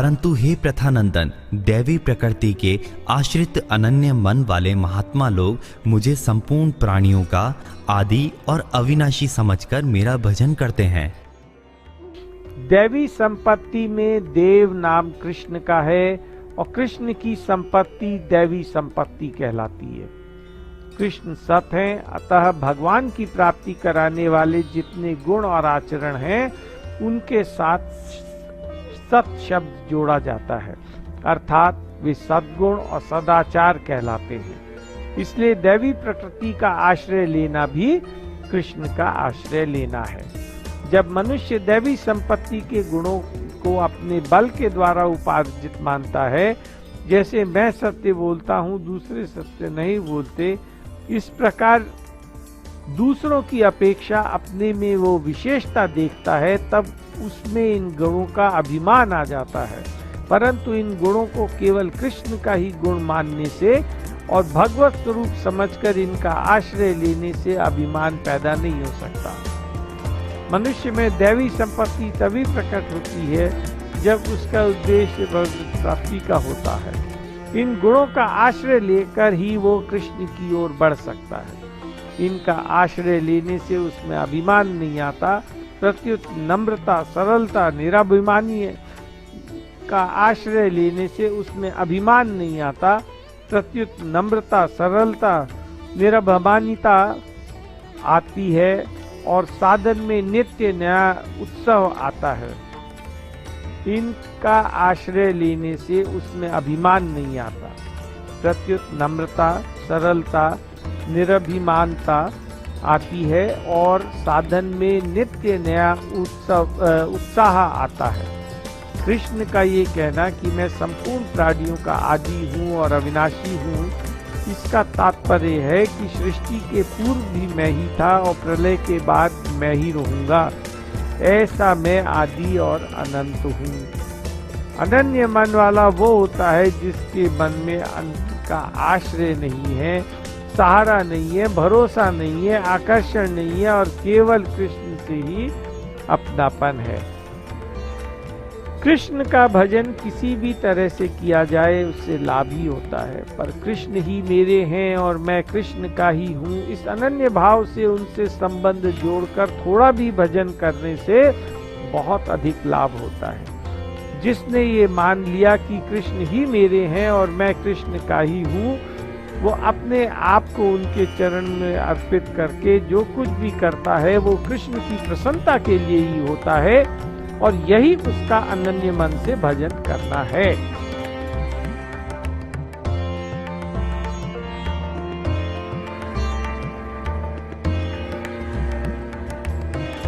परंतु हे प्रथानंदन, दैवी प्रकृति के आश्रित अनन्य मन वाले महात्मा लोग मुझे संपूर्ण प्राणियों का आदि और अविनाशी समझकर मेरा भजन करते हैं। दैवी संपत्ति में देव नाम कृष्ण का है और कृष्ण की संपत्ति दैवी संपत्ति कहलाती है। कृष्ण सत हैं, अतः भगवान की प्राप्ति कराने वाले जितने गुण और आचरण हैं उनके साथ सत शब्द जोड़ा जाता है, अर्थात वे सद्गुण और सदाचार कहलाते हैं। इसलिए दैवी प्रकृति का आश्रय लेना भी कृष्ण का आश्रय लेना है। जब मनुष्य दैवी संपत्ति के गुणों को अपने बल के द्वारा उपार्जित मानता है, जैसे मैं सत्य बोलता हूँ दूसरे सत्य नहीं बोलते, इस प्रकार दूसरों की अपेक्षा अपने में वो विशेषता देखता है, तब उसमें इन गुणों का अभिमान आ जाता है। परंतु इन गुणों को केवल कृष्ण का ही गुण मानने से और भगवत स्वरूप समझकर इनका आश्रय लेने से अभिमान पैदा नहीं हो सकता। मनुष्य में दैवी संपत्ति तभी प्रकट होती है जब उसका उद्देश्य भगवत प्राप्ति का होता है। इन गुणों का आश्रय लेकर ही वो कृष्ण की ओर बढ़ सकता है। इनका आश्रय लेने से उसमें अभिमान नहीं आता, प्रत्युत नम्रता, सरलता, निराभिमानी का आश्रय लेने से उसमें अभिमान नहीं आता, प्रत्युत नम्रता, सरलता, निराभिमानिता आती है और साधन में नित्य नया उत्सव आता है। इनका आश्रय लेने से उसमें अभिमान नहीं आता, प्रत्युत नम्रता, सरलता, निराभिमानता आती है और साधन में नित्य नया उत्साह आता है। कृष्ण का ये कहना कि मैं संपूर्ण प्राणियों का आदि हूँ और अविनाशी हूँ, इसका तात्पर्य है कि सृष्टि के पूर्व भी मैं ही था और प्रलय के बाद मैं ही रहूंगा। ऐसा मैं आदि और अनंत हूँ। अनन्य मन वाला वो होता है जिसके मन में अंत का आश्रय नहीं है, सहारा नहीं है, भरोसा नहीं है, आकर्षण नहीं है और केवल कृष्ण से ही अपनापन है। कृष्ण का भजन किसी भी तरह से किया जाए उससे लाभ ही होता है, पर कृष्ण ही मेरे हैं और मैं कृष्ण का ही हूँ, इस अनन्य भाव से उनसे संबंध जोड़कर थोड़ा भी भजन करने से बहुत अधिक लाभ होता है। जिसने ये मान लिया कि कृष्ण ही मेरे हैं और मैं कृष्ण का ही हूँ, वो अपने आप को उनके चरण में अर्पित करके जो कुछ भी करता है वो कृष्ण की प्रसन्नता के लिए ही होता है और यही उसका अनन्य मन से भजन करना है।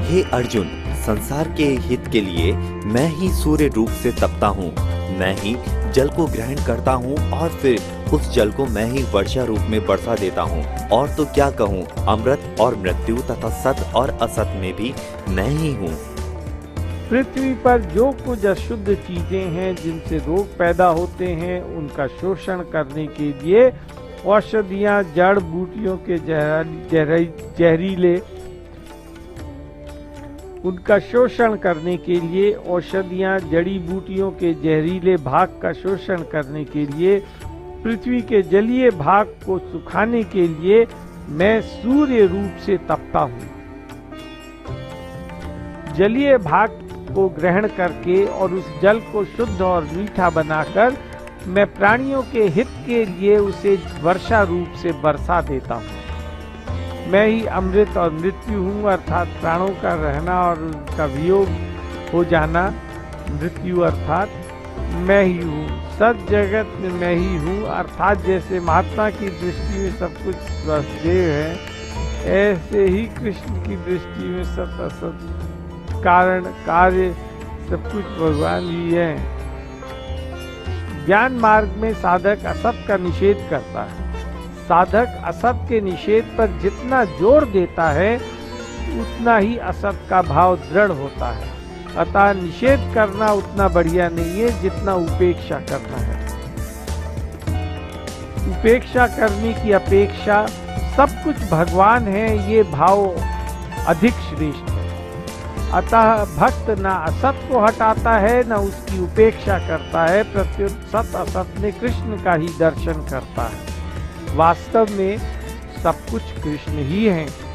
हे अर्जुन, संसार के हित के लिए मैं ही सूर्य रूप से तपता हूँ, मैं ही जल को ग्रहण करता हूँ और फिर उस जल को मैं ही वर्षा रूप में बरसा देता हूँ। और तो क्या कहूँ, अमृत और मृत्यु तथा सत और असत में भी मैं ही हूँ। पृथ्वी पर जो कुछ अशुद्ध चीजें हैं जिनसे रोग पैदा होते हैं, उनका शोषण करने के लिए औषधियाँ, जड़ बूटियों के जहरीले उनका शोषण करने के लिए औषधियाँ, जड़ी बूटियों के जहरीले भाग का शोषण करने के लिए, पृथ्वी के जलीय भाग को सुखाने के लिए मैं सूर्य रूप से तपता हूँ। जलीय भाग को ग्रहण करके और उस जल को शुद्ध और मीठा बनाकर मैं प्राणियों के हित के लिए उसे वर्षा रूप से बरसा देता हूँ। मैं ही अमृत और मृत्यु हूँ, अर्थात प्राणों का रहना और उनका वियोग हो जाना, मृत्यु अर्थात मैं ही हूँ। सत जगत में मैं ही हूँ, अर्थात जैसे महात्मा की दृष्टि में सब कुछ वासुदेव है, ऐसे ही कृष्ण की दृष्टि में सत असत कारण कार्य सब कुछ भगवान ही है। ज्ञान मार्ग में साधक असत का निषेध करता है। साधक असत के निषेध पर जितना जोर देता है उतना ही असत का भाव दृढ़ होता है। अतः निषेध करना उतना बढ़िया नहीं है जितना उपेक्षा करना है। उपेक्षा करने की अपेक्षा सब कुछ भगवान है, ये भाव अधिक श्रेष्ठ है। अतः भक्त न असत को हटाता है न उसकी उपेक्षा करता है, प्रत्युत सत असत में कृष्ण का ही दर्शन करता है। वास्तव में सब कुछ कृष्ण ही है।